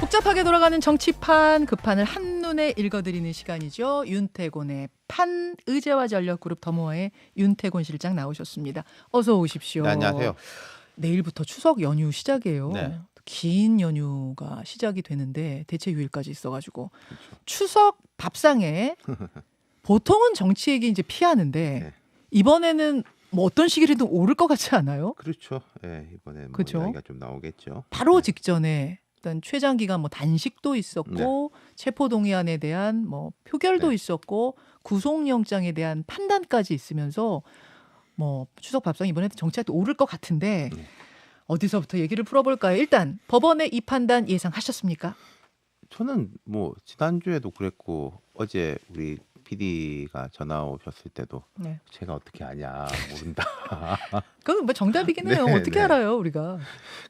복잡하게 돌아가는 정치판, 그 판을 한눈에 읽어드리는 시간이죠. 윤태곤의 판, 의제와 전력그룹 더모아의 윤태곤 실장 나오셨습니다. 어서 오십시오. 네, 안녕하세요. 내일부터 추석 연휴 시작이에요. 네. 긴 연휴가 시작이 되는데 대체 휴일까지 있어가지고 그렇죠. 추석 밥상에 보통은 정치 얘기 이제 피하는데 네. 이번에는 뭐 어떤 시기라도 오를 것 같지 않아요? 그렇죠. 예, 이번에 뭐 그죠? 이야기가 좀 나오겠죠. 바로 네. 직전에 일단 최장 기간 뭐 단식도 있었고 체포 동의안에 대한 뭐 표결도 네. 있었고 구속영장에 대한 판단까지 있으면서 뭐 추석 밥상 이번에도 정치한테 오를 것 같은데 네. 어디서부터 얘기를 풀어볼까요? 일단 법원의 이 판단 예상하셨습니까? 저는 뭐 지난주에도 그랬고 어제 우리 PD가 전화 오셨을 때도 네. 제가 어떻게 아냐 모른다. 그건 뭐 정답이긴 해요. 네, 어떻게 네. 알아요, 우리가?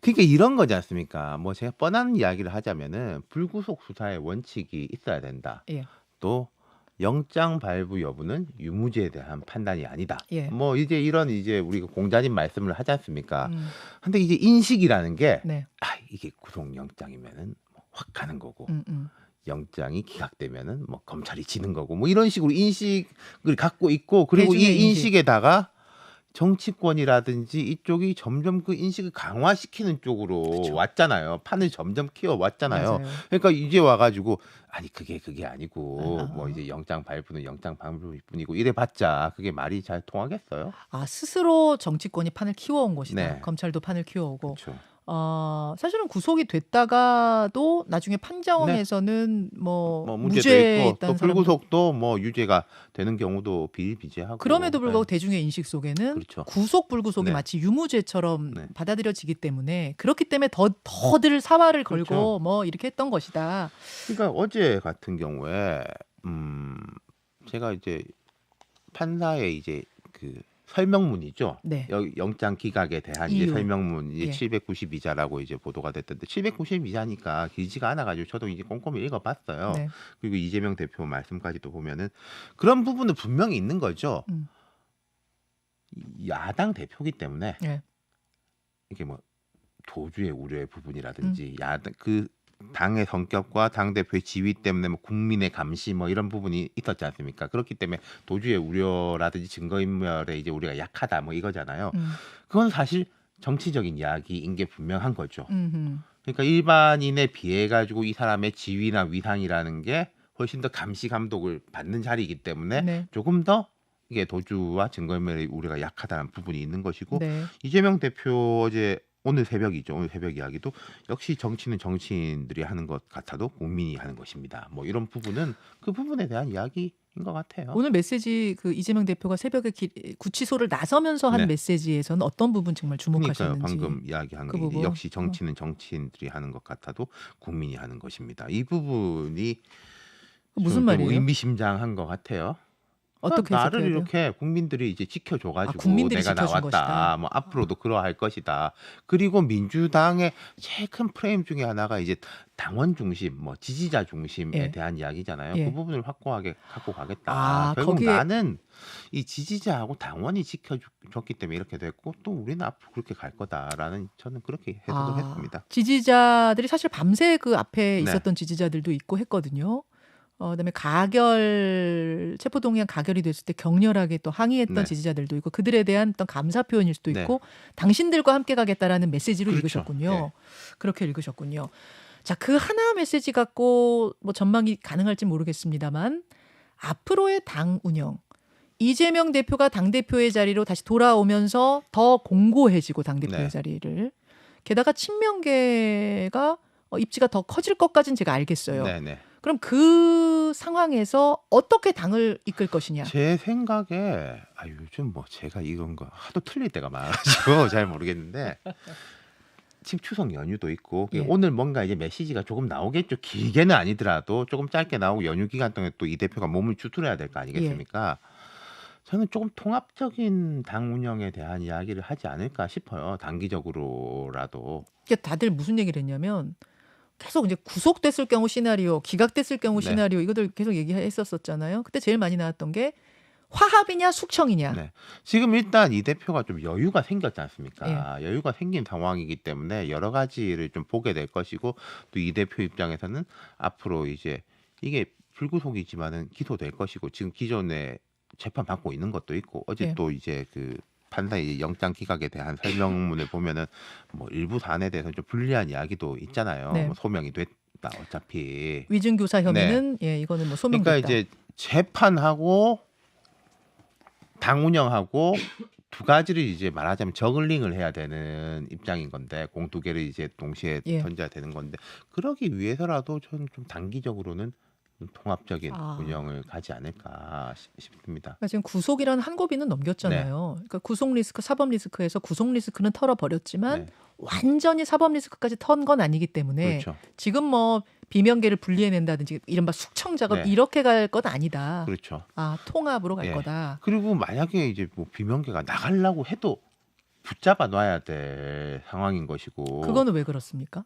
그러니까 이런 거지 않습니까? 뭐 제가 뻔한 이야기를 하자면은 불구속 수사의 원칙이 있어야 된다. 예. 또 영장 발부 여부는 유무죄에 대한 판단이 아니다. 예. 뭐 이제 이런 이제 우리가 공자님 말씀을 하지 않습니까? 음, 근데 이제 인식이라는 게 네. 이게 구속영장이면은 확 가는 거고 음. 영장이 기각되면은 뭐 검찰이 지는 거고 뭐 이런 식으로 인식을 갖고 있고 그리고 이 대중의 인식. 인식에다가 정치권이라든지 이쪽이 점점 그 인식을 강화시키는 쪽으로 그쵸. 왔잖아요. 판을 점점 키워 왔잖아요. 맞아요. 그러니까 이제 와가지고 아니 그게 아니고 아. 뭐 이제 영장 발부는 영장 발부뿐이고 이래봤자 그게 말이 잘 통하겠어요? 아, 스스로 정치권이 판을 키워온 것이다. 네. 검찰도 판을 키워오고. 그렇죠. 사실은 구속이 됐다가도 나중에 판정에서는 뭐 뭐 문제도 있고 무죄했던 또 사람 불구속도 뭐 유죄가 되는 경우도 비일비재하고 그럼에도 불구하고 네. 대중의 인식 속에는 그렇죠. 구속 불구속이 네. 마치 유무죄처럼 네. 받아들여지기 때문에 그렇기 때문에 더들 사활을 걸고 그렇죠. 뭐 이렇게 했던 것이다. 그러니까 어제 같은 경우에 제가 이제 판사의 이제 그 설명문이죠. 네. 영장 기각에 대한 이제 이유. 설명문 이제 예. 792자라고 이제 보도가 됐던데 792자니까 길지가 않아가지고 저도 이제 꼼꼼히 읽어봤어요. 네. 그리고 이재명 대표 말씀까지도 보면은 그런 부분은 분명히 있는 거죠. 음. 야당 대표기 때문에 예. 이게 뭐 도주의 우려의 부분이라든지 야당 그 당의 성격과 당 대표의 지위 때문에 뭐 국민의 감시 뭐 이런 부분이 있었지 않습니까? 그렇기 때문에 도주의 우려라든지 증거인멸에 이제 우리가 약하다 뭐 이거잖아요. 그건 사실 정치적인 이야기인 게 분명한 거죠. 그러니까 일반인에 비해 가지고 이 사람의 지위나 위상이라는 게 훨씬 더 감시 감독을 받는 자리이기 때문에 네. 조금 더 이게 도주와 증거인멸의 우려가 약하다는 부분이 있는 것이고 네. 이재명 대표 어제 오늘 새벽이죠. 오늘 새벽 이야기도 역시 정치는 정치인들이 하는 것 같아도 국민이 하는 것입니다. 뭐 이런 부분은 그 부분에 대한 이야기인 것 같아요. 오늘 메시지 그 이재명 대표가 새벽에 구치소를 나서면서 한 네. 메시지에서는 어떤 부분 정말 그러니까요. 주목하셨는지. 방금 이야기한 그 게 부분. 역시 정치는 정치인들이 하는 것 같아도 국민이 하는 것입니다. 이 부분이 무슨 좀 말이에요? 의미심장한 것 같아요. 어떻게 나를 해석해야 돼요? 이렇게 국민들이 이제 지켜줘가지고 국민들이 내가 지켜준 나왔다. 것이다. 뭐 앞으로도 그러할 것이다. 그리고 민주당의 제일 큰 프레임 중에 하나가 이제 당원 중심, 뭐 지지자 중심에 예. 대한 이야기잖아요. 예. 그 부분을 확고하게 갖고 가겠다. 아, 결국 거기에- 나는 이 지지자하고 당원이 지켜줬기 때문에 이렇게 됐고 또 우리는 앞으로 그렇게 갈 거다라는 저는 그렇게 해석을 했습니다. 지지자들이 사실 밤새 그 앞에 네. 있었던 지지자들도 있고 했거든요. 그다음에 체포동의안 가결이 됐을 때 격렬하게 또 항의했던 네. 지지자들도 있고 그들에 대한 어떤 감사 표현일 수도 네. 있고 당신들과 함께 가겠다라는 메시지로 그렇죠. 읽으셨군요. 네. 그렇게 읽으셨군요. 자, 그 하나 메시지 갖고 뭐 전망이 가능할지 모르겠습니다만 앞으로의 당 운영 이재명 대표가 당대표의 자리로 다시 돌아오면서 더 공고해지고 당대표의 네. 자리를 게다가 친명계가 입지가 더 커질 것까지는 제가 알겠어요. 네네. 그럼 그 상황에서 어떻게 당을 이끌 것이냐? 제 생각에 요즘 뭐 제가 이런 거 하도 틀릴 때가 많아가지고 잘 모르겠는데 지금 추석 연휴도 있고 예. 오늘 뭔가 이제 메시지가 조금 나오겠죠. 길게는 아니더라도 조금 짧게 나오고 연휴 기간 동안에 또 이 대표가 몸을 추스려야 될 거 아니겠습니까? 저는 조금 통합적인 당 운영에 대한 이야기를 하지 않을까 싶어요. 단기적으로라도. 그러니까 다들 무슨 얘기를 했냐면 계속 이제 구속됐을 경우 시나리오, 기각됐을 경우 네. 시나리오 이것들 계속 얘기했었잖아요. 그때 제일 많이 나왔던 게 화합이냐 숙청이냐. 네. 지금 일단 이 대표가 좀 여유가 생겼지 예. 않습니까? 여유가 생긴 상황이기 때문에 여러 가지를 좀 보게 될 것이고 또 이 대표 입장에서는 앞으로 이제 이게 불구속이지만은 기소될 것이고 지금 기존에 재판 받고 있는 것도 있고 어제 예. 또 이제 그 판사의 영장 기각에 대한 설명문을 보면은 뭐 일부 사안에 대해서 좀 불리한 이야기도 있잖아요. 네. 뭐 소명이 됐다 어차피. 위증교사 혐의는 예, 이거는 뭐 소명됐다. 그러니까 이제 재판하고 당 운영하고 두 가지를 이제 말하자면 저글링을 해야 되는 입장인 건데 공 두 개를 이제 동시에 예. 던져야 되는 건데 그러기 위해서라도 저는 좀 단기적으로는 좀 통합적인 아. 운영을 가지 않을까 싶습니다. 그러니까 지금 구속이라는 한 고비는 넘겼잖아요. 그러니까 구속 리스크, 사법 리스크에서 구속 리스크는 털어버렸지만 네. 완전히 사법 리스크까지 턴 건 아니기 때문에 그렇죠. 지금 뭐 비명계를 분리해낸다든지 이른바 숙청 작업 네. 이렇게 갈 건 아니다. 그렇죠. 아 통합으로 갈 예. 거다. 그리고 만약에 이제 뭐 비명계가 나가려고 해도 붙잡아 놔야 될 상황인 것이고 그거는 왜 그렇습니까?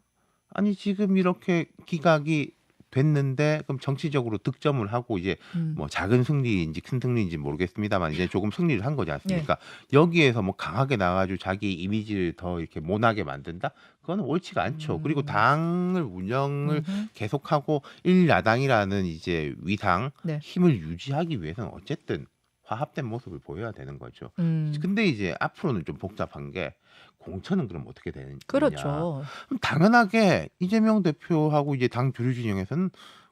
아니 지금 이렇게 기각이 됐는데 그럼 정치적으로 득점을 하고 이제 뭐 작은 승리인지 큰 승리인지 모르겠습니다만 이제 조금 승리를 한 거지 않습니까? 여기에서 뭐 강하게 나가지고 자기 이미지를 더 이렇게 모나게 만든다? 그거는 옳지가 않죠. 그리고 당을 운영을 음흠. 계속하고 1야당이라는 이제 위상, 네. 힘을 유지하기 위해서는 어쨌든 화합된 모습을 보여야 되는 거죠. 음. 근데 이제 앞으로는 좀 복잡한 게 공천은 그럼 어떻게 되느냐? 그렇죠. 그럼 당연하게 이재명 대표하고 이제 당 주류 진영에서는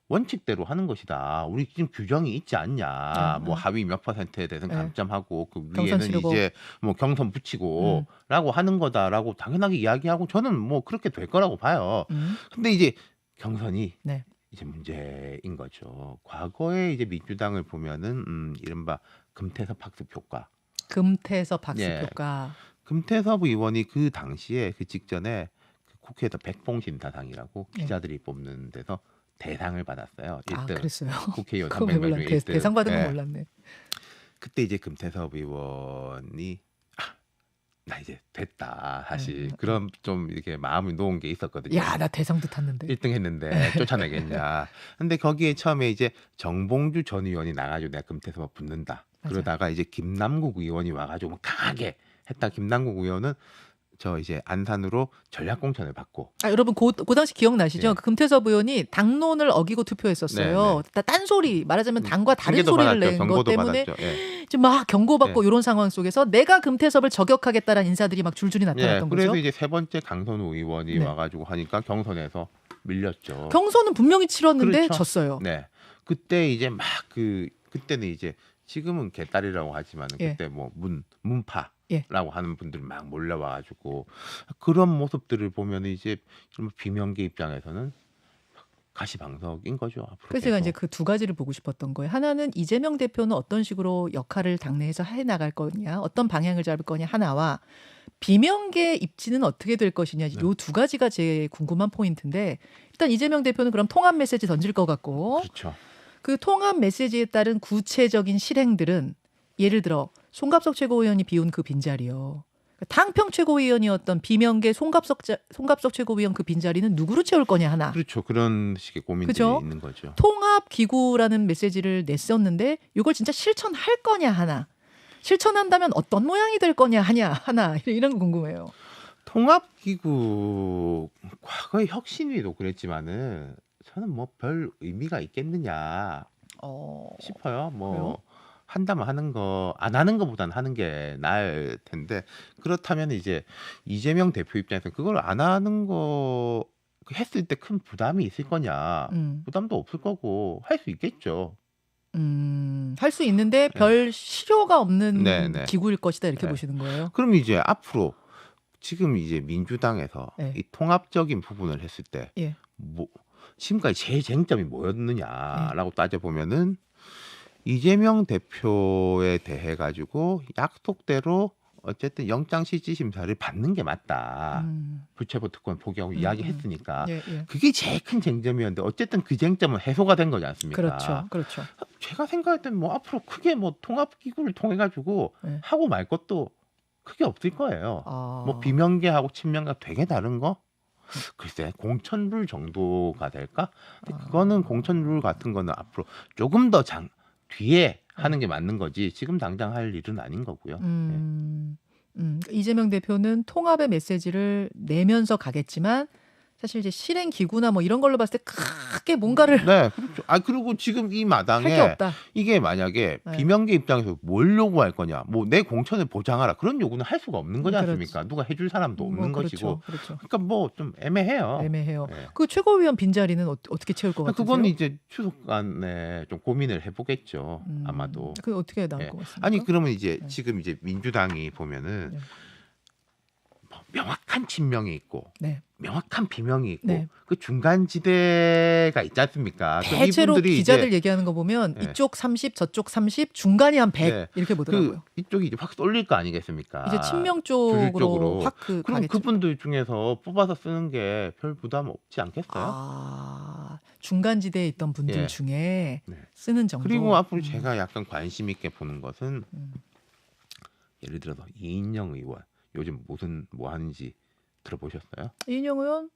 원칙대로 하는 것이다. 우리 지금 규정이 있지 않냐. 뭐 하위 몇 %에 대해서는 네. 감점하고 그 경선 위에는 치르고. 이제 뭐 경선 붙이고라고 하는 거다라고 당연하게 이야기하고 저는 뭐 그렇게 될 거라고 봐요. 근데 이제 경선이 네. 이제 문제인 거죠. 과거에 이제 민주당을 보면은 이른바 금태섭 학습 효과. 금태섭 학습 예. 효과. 금태섭 의원이 그 당시에 그 직전에 그 국회에서 백봉신사상이라고 네. 기자들이 뽑는 데서 대상을 받았어요. 1등. 아 그랬어요. 국회의원 그거 300명 몰랐네. 중에 1등. 대상 받은 거 예. 몰랐네. 그때 이제 금태섭 의원이 나 이제 됐다 사실 그런 좀 이렇게 마음이 놓은 게 있었거든요. 야, 나 대상도 탔는데. 1등 했는데 쫓아내겠냐. 근데 거기에 처음에 이제 정봉주 전 의원이 나가지고 내가 금태섭 붙는다. 맞아요. 그러다가 이제 김남국 의원이 와가지고 강하게 했다. 김남국 의원은 저 이제 안산으로 전략공천을 받고. 아, 여러분 그 당시 기억나시죠? 예. 그 금태섭 의원이 당론을 어기고 투표했었어요. 딴소리 말하자면 당과 다른 징계도 소리를 받았죠. 낸 것 경고도 때문에 받았죠. 예. 지금 막 경고받고 이런 상황 속에서 내가 금태섭을 저격하겠다라는 인사들이 막 줄줄이 예, 나타났던 그래서 거죠. 이제 세 번째 강선우 의원이 네. 와가지고 하니까 경선에서 밀렸죠. 경선은 분명히 치렀는데 그렇죠. 졌어요. 네, 그때 이제 막 그때는 이제 지금은 개딸이라고 하지만 예. 그때 뭐 문파라고 예. 하는 분들이 막 몰려와가지고 그런 모습들을 보면 이제 좀 비명계 입장에서는 가시방석인 거죠. 앞으로 그래서 제가 계속. 이제 그 두 가지를 보고 싶었던 거예요. 하나는 이재명 대표는 어떤 식으로 역할을 당내에서 해 나갈 거냐, 어떤 방향을 잡을 거냐 하나와 비명계 입지는 어떻게 될 것이냐 이 두 가지가 제 궁금한 포인트인데 일단 이재명 대표는 그럼 통합 메시지 던질 것 같고 그렇죠. 그 통합 메시지에 따른 구체적인 실행들은 예를 들어 송갑석 최고위원이 비운 그 빈자리요. 당평 최고위원이었던 비명계 송갑석 최고위원 그 빈자리는 누구로 채울 거냐 하나. 그렇죠. 그런 식의 고민들이 그죠? 있는 거죠. 통합 기구라는 메시지를 냈었는데 이걸 진짜 실천할 거냐 하나. 실천한다면 어떤 모양이 될 거냐 하나 이런 거 궁금해요. 통합기구 과거의 혁신위도 그랬지만은 저는 뭐 별 의미가 있겠느냐 싶어요. 뭐 그래요? 한다면 하는 거 안 하는 것보다는 하는 게 나을 텐데 그렇다면 이제 이재명 대표 입장에서 그걸 안 하는 거 했을 때 큰 부담이 있을 거냐? 부담도 없을 거고 할 수 있겠죠. 할 수 있는데 별 실효가 없는 네. 기구일 것이다 이렇게 네. 보시는 거예요. 그럼 이제 앞으로 지금 이제 민주당에서 네. 이 통합적인 부분을 했을 때 예. 뭐 지금까지 제일 쟁점이 뭐였느냐라고 따져보면은 이재명 대표에 대해 가지고 약속대로 어쨌든 영장실질심사를 받는 게 맞다. 불체포 특권 포기하고 이야기했으니까 예. 그게 제일 큰 쟁점이었는데 어쨌든 그 쟁점은 해소가 된 거지 않습니까? 그렇죠. 제가 생각할 때는 뭐 앞으로 크게 뭐 통합기구를 통해 가지고 네. 하고 말 것도 크게 없을 거예요. 아. 뭐 비명계하고 친명과 되게 다른 거? 글쎄 공천룰 정도가 될까? 근데 그거는 공천룰 같은 거는 앞으로 조금 더 뒤에 하는 게 맞는 거지 지금 당장 할 일은 아닌 거고요. 예. 이재명 대표는 통합의 메시지를 내면서 가겠지만 사실 이제 실행 기구나 뭐 이런 걸로 봤을 때 크게 뭔가를 네, 그렇죠. 그리고 지금 이 할 게 마당에 없다. 이게 만약에 네. 비명계 입장에서 뭘 요구할 거냐, 뭐 내 공천을 보장하라 그런 요구는 할 수가 없는 거지 그렇지. 않습니까? 누가 해줄 사람도 뭐 없는 것이고, 그렇죠. 그러니까 뭐 좀 애매해요. 애매해요. 예. 그 최고위원 빈자리는 어떻게 채울 것 같으세요? 그건 이제 추석간에 좀 고민을 해보겠죠. 아마도. 그 어떻게 나올 예. 것 같습니까? 아니 그러면 이제 네. 지금 이제 민주당이 보면은 네. 뭐 명확한 친명이 있고 네. 명확한 비명이 있고 네. 그 중간 지대가 있지 않습니까? 그럼 대체로 이분들이 기자들 이제 얘기하는 거 보면 네. 이쪽 30, 저쪽 30, 중간이 한 100 네. 이렇게 보더라고요. 이쪽이 이제 확 쏠릴 거 아니겠습니까? 이제 친명 쪽으로 주류쪽으로. 확 그럼 가겠죠. 그분들 중에서 뽑아서 쓰는 게 별 부담 없지 않겠어요? 중간 지대에 있던 분들 예. 중에 네. 쓰는 정도. 그리고 앞으로 제가 약간 관심 있게 보는 것은 음. 예를 들어서 이인영 의원 요즘 뭐 하는지 들어보셨어요? 이인영 의원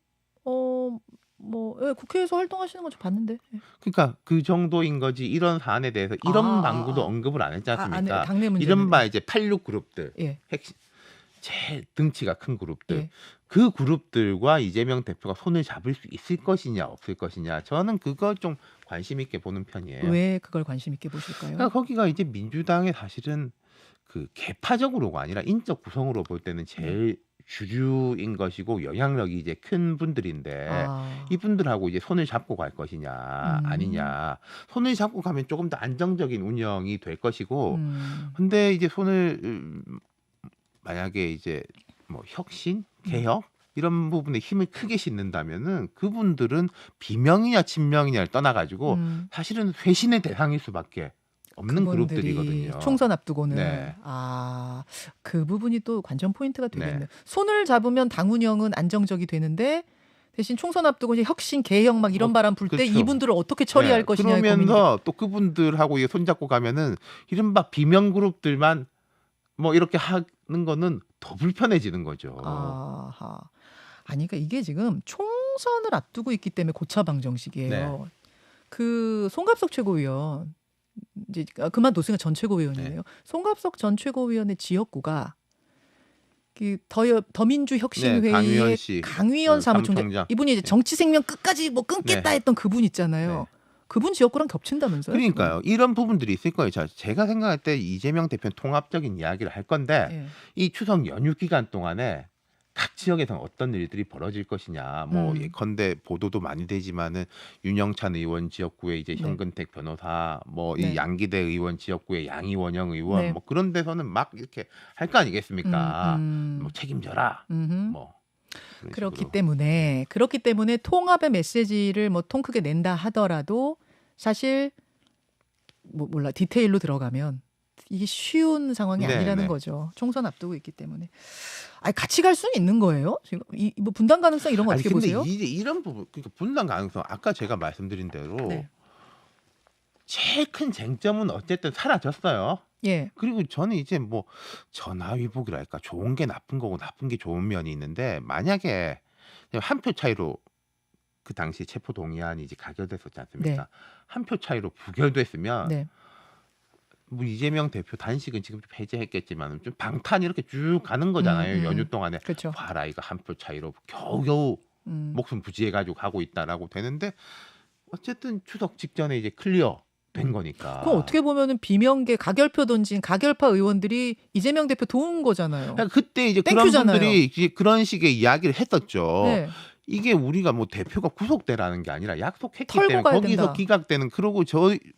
국회에서 활동하시는 거 좀 봤는데. 예. 그러니까 그 정도인 거지 이런 사안에 대해서 이런 방구도 언급을 안 했지 않습니까? 당내 문제. 이른바 이제 86 그룹들, 예. 핵심 제일 등치가 큰 그룹들, 예. 그 그룹들과 이재명 대표가 손을 잡을 수 있을 것이냐 없을 것이냐, 저는 그걸 좀 관심 있게 보는 편이에요. 왜 그걸 관심 있게 보실까요? 그러니까 거기가 이제 민주당의 사실은 그 계파적으로가 아니라 인적 구성으로 볼 때는 제일 주류인 것이고 영향력이 이제 큰 분들인데 이분들하고 이제 손을 잡고 갈 것이냐 아니냐. 손을 잡고 가면 조금 더 안정적인 운영이 될 것이고, 근데 이제 손을 만약에 이제 뭐 혁신, 개혁 이런 부분에 힘을 크게 싣는다면은 그분들은 비명이냐 친명이냐를 떠나가지고 사실은 회신의 대상일 수밖에 없는 그룹들이거든요. 총선 앞두고는. 네. 그 부분이 또 관전 포인트가 되겠네요. 네. 손을 잡으면 당 운영은 안정적이 되는데 대신 총선 앞두고 이제 혁신, 개혁 막 이런 바람 불 때 그렇죠. 이분들을 어떻게 처리할 네. 것이냐의 그러면서 또 그분들하고 이게 손잡고 가면은 이른바 비명 그룹들만 뭐 이렇게 하는 거는 더 불편해지는 거죠. 아니 그러니까 이게 지금 총선을 앞두고 있기 때문에 고차 방정식이에요. 네. 그 송갑석 최고위원 이제 그만뒀으니까 전 최고위원이에요. 네. 송갑석 전 최고위원의 지역구가 그 더민주혁신회의의 강위원 사무총장, 이분이 이제 정치 생명 끝까지 뭐 끊겠다 했던 그분 있잖아요. 그분 지역구랑 겹친다면서요? 그러니까요. 이런 부분들이 있을 거예요. 제가 생각할 때 이재명 대표는 통합적인 이야기를 할 건데 이 추석 연휴 기간 동안에 각 지역에서는 어떤 일들이 벌어질 것이냐. 뭐 예컨대 보도도 많이 되지만은 윤영찬 의원 지역구에 이제 현근택 변호사, 뭐 이 양기대 의원 지역구에 양이원영 의원, 뭐 그런 데서는 막 이렇게 할 거 아니겠습니까? 뭐 책임져라. 뭐 그렇기 때문에 통합의 메시지를 뭐 통 크게 낸다 하더라도 사실 뭐 몰라 디테일로 들어가면 이게 쉬운 상황이 아니라는 거죠. 총선 앞두고 있기 때문에. 같이 갈 수는 있는 거예요? 지금 뭐 분당 가능성 이런 거 어떻게 보세요? 근데 이제 이런 부분, 그러니까 분당 가능성 아까 제가 말씀드린 대로 제일 큰 쟁점은 어쨌든 사라졌어요. 예. 그리고 저는 이제 뭐 전화위복이랄까 좋은 게 나쁜 거고 나쁜 게 좋은 면이 있는데, 만약에 한 표 차이로 그 당시 체포 동의안이 이제 가결됐었지 않습니까? 한 표 차이로 부결됐으면 뭐 이재명 대표 단식은 지금 좀 해제했겠지만 좀 방탄 이렇게 쭉 가는 거잖아요. 연휴 동안에. 그렇죠. 봐라 이거 한 표 차이로 겨우겨우 목숨 부지해가지고 가고 있다라고 되는데, 어쨌든 추석 직전에 이제 클리어 된 거니까. 그럼 어떻게 보면은 비명계 가결표 던진 가결파 의원들이 이재명 대표 도운 거잖아요. 그때 이제 그런 분들이 이제 그런 식의 이야기를 했었죠. 이게 우리가 뭐 대표가 구속되라는 게 아니라 약속했기 때문에 거기서 된다. 기각되는, 그러고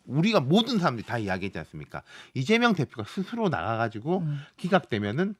우리가 모든 사람들이 다 이야기했지 않습니까? 이재명 대표가 스스로 나가가지고 기각되면은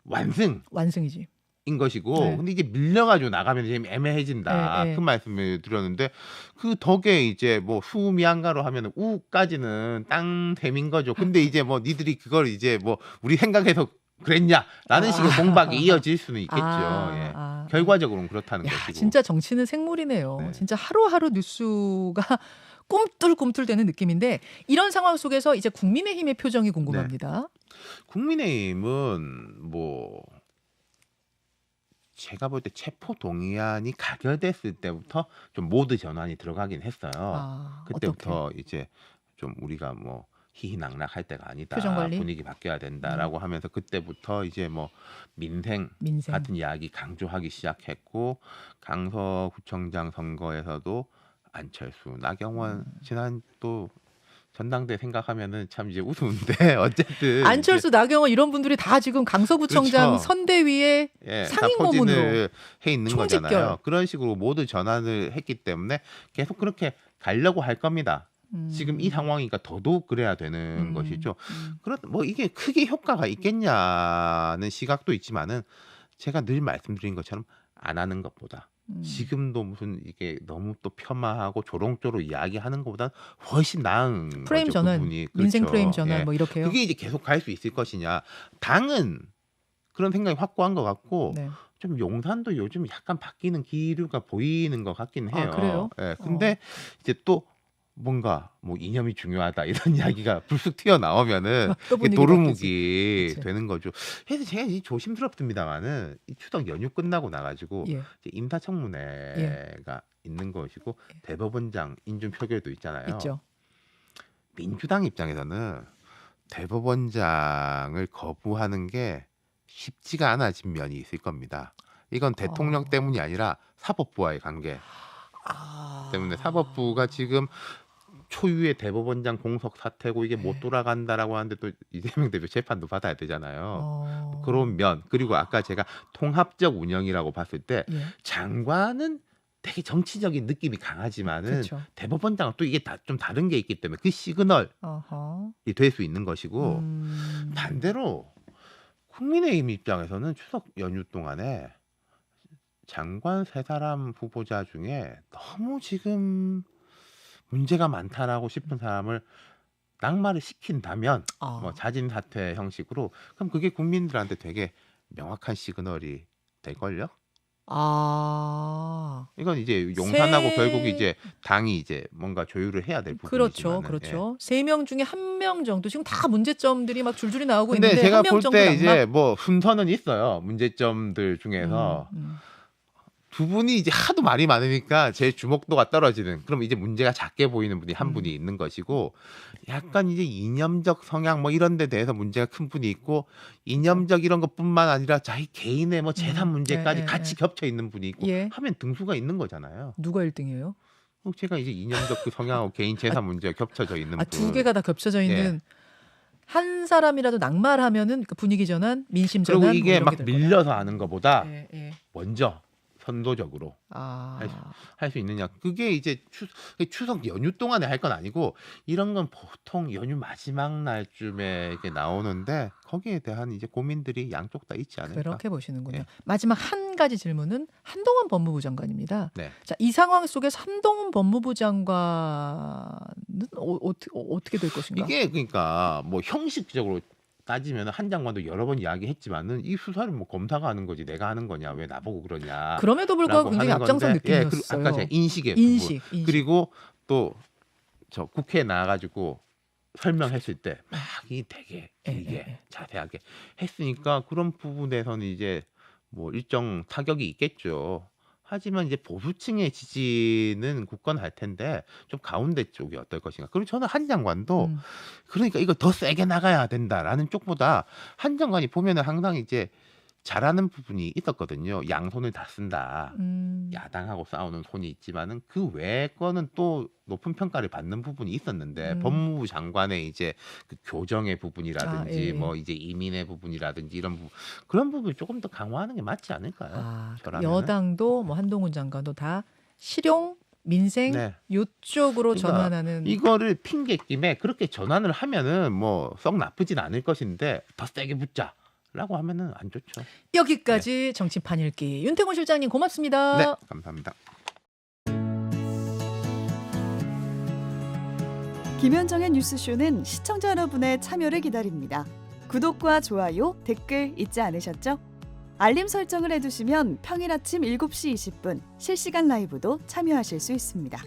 완승이지. 인 것이고, 근데 이제 밀려가지고 나가면 좀 애매해진다. 그 말씀을 드렸는데, 그 덕에 이제 뭐 수미안가로 하면 우까지는 땅됨인 거죠. 근데 이제 뭐 니들이 그걸 이제 뭐 우리 생각해서 그랬냐라는 식의 공박이 이어질 수는 있겠죠. 결과적으로는 그렇다는 것이고. 진짜 정치는 생물이네요. 진짜 하루하루 뉴스가 꿈틀꿈틀대는 느낌인데, 이런 상황 속에서 이제 국민의힘의 표정이 궁금합니다. 국민의힘은 뭐 제가 볼 때 체포 동의안이 가결됐을 때부터 좀 모드 전환이 들어가긴 했어요. 그때부터 어떻게? 이제 좀 우리가 뭐 희희낙낙할 때가 아니다. 표정 관리? 분위기 바뀌어야 된다라고 하면서 그때부터 이제 뭐 민생 같은 이야기 강조하기 시작했고 강서구청장 선거에서도 안철수, 나경원 지난 또 전당대 생각하면은 참 이제 우스운데 어쨌든 안철수, 나경원 이런 분들이 다 지금 강서구청장 그렇죠. 선대위에 예, 상임 다 포진을 고문으로 해 있는 총집결. 거잖아요. 그런 식으로 모두 전환을 했기 때문에 계속 그렇게 가려고 할 겁니다. 지금 이 상황이니까 더더욱 그래야 되는 것이죠. 그런 뭐 이게 크게 효과가 있겠냐는 시각도 있지만은 제가 늘 말씀드린 것처럼 안 하는 것보다 지금도 무슨 이게 너무 또 폄하하고 조롱조롱 이야기하는 것보다 훨씬 나은 프레임 거죠, 전환, 그분이. 민생 그렇죠. 프레임 전환 예. 뭐 이렇게요. 그게 이제 계속 갈 수 있을 것이냐. 당은 그런 생각이 확고한 것 같고 네. 좀 용산도 요즘 약간 바뀌는 기류가 보이는 것 같긴 해요. 아, 그래요? 예. 근데 이제 또 뭔가 뭐 이념이 중요하다 이런 이야기가 불쑥 튀어나오면은 또 이게 분위기 도루묵이 그치. 되는 거죠. 그래서 제가 이 조심스럽습니다만은 이 추석 연휴 끝나고 나가지고 예. 이제 인사청문회가 있는 것이고 대법원장 인준 표결도 있잖아요. 있죠. 민주당 입장에서는 대법원장을 거부하는 게 쉽지가 않아진 면이 있을 겁니다. 이건 대통령 때문이 아니라 사법부와의 관계 때문에 사법부가 지금 초유의 대법원장 공석 사태고 이게 못 돌아간다라고 하는데 또 이재명 대표 재판도 받아야 되잖아요. 그런 면 그리고 아까 제가 통합적 운영이라고 봤을 때 예. 장관은 되게 정치적인 느낌이 강하지만은 그렇죠. 대법원장은 또 이게 좀 다른 게 있기 때문에 그 시그널이 될 수 있는 것이고 반대로 국민의힘 입장에서는 추석 연휴 동안에 장관 세 사람 후보자 중에 너무 지금 문제가 많다라고 싶은 사람을 낙마를 시킨다면 뭐 자진 사퇴 형식으로 그럼 그게 국민들한테 되게 명확한 시그널이 될걸요? 이건 이제 용산하고 결국 이제 당이 이제 뭔가 조율을 해야 될 부분이지만 그렇죠. 세 명 중에 한 명 정도 지금 다 문제점들이 막 줄줄이 나오고 근데 있는데 제가 한 명 볼 정도 때 낙마? 이제 뭐 순서는 있어요. 문제점들 중에서 두 분이 이제 하도 말이 많으니까 제 주목도가 떨어지는 그럼 이제 문제가 작게 보이는 분이 한 분이 있는 것이고 약간 이제 이념적 성향 뭐 이런 데 대해서 문제가 큰 분이 있고 이념적 이런 것뿐만 아니라 자기 개인의 뭐 재산 문제까지 같이 겹쳐 있는 분이 있고 하면 등수가 있는 거잖아요. 누가 1등이에요? 제가 이제 이념적 그 성향하고 개인 재산 문제가 겹쳐져 있는 분. 두 개가 다 겹쳐져 있는 한 사람이라도 낙마를 하면은 그 분위기 전환, 민심 전환 그리고 이게 뭐 막 밀려서 하는 것보다 예. 먼저 선도적으로 할 수 있느냐. 그게 이제 추석 연휴 동안에 할 건 아니고 이런 건 보통 연휴 마지막 날쯤에 이렇게 나오는데 거기에 대한 이제 고민들이 양쪽 다 있지 않을까. 그렇게 보시는군요. 마지막 한 가지 질문은 한동훈 법무부 장관입니다. 네. 자, 이 상황 속에서 한동훈 법무부 장관은 어떻게 될 것인가? 이게 그러니까 뭐 형식적으로 따지면 한 장관도 여러 번 이야기했지만은 이 수사를 뭐 검사가 하는 거지 내가 하는 거냐 왜 나보고 그러냐. 그럼에도 불구하고 굉장히 앞장선 느낌이었어요. 아까 제가 인식의 인식. 그리고 또 저 국회에 나와가지고 설명했을 때 막 이 되게 길게 자세하게 했으니까 그런 부분에서는 이제 뭐 일정 타격이 있겠죠. 하지만 이제 보수층의 지지는 굳건할 텐데 좀 가운데 쪽이 어떨 것인가. 그리고 저는 한 장관도 그러니까 이거 더 세게 나가야 된다라는 쪽보다 한 장관이 보면은 항상 이제 잘하는 부분이 있었거든요. 양손을 다 쓴다. 야당하고 싸우는 손이 있지만은 그 외의 거는 또 높은 평가를 받는 부분이 있었는데 법무부 장관의 이제 그 교정의 부분이라든지 뭐 이제 이민의 부분이라든지 이런 부분 그런 부분을 조금 더 강화하는 게 맞지 않을까요? 여당도 뭐 한동훈 장관도 다 실용 민생 요쪽으로 그러니까 전환하는 이거를 핑계 김에 그렇게 전환을 하면은 뭐 썩 나쁘진 않을 것인데 더 세게 붙자. 라고 하면은 안 좋죠. 여기까지 정치판 읽기 윤태곤 실장님 고맙습니다. 네, 감사합니다. 김현정의 뉴스쇼는 시청자 여러분의 참여를 기다립니다. 구독과 좋아요, 댓글 잊지 않으셨죠? 알림 설정을 해두시면 평일 아침 7시 20분 실시간 라이브도 참여하실 수 있습니다.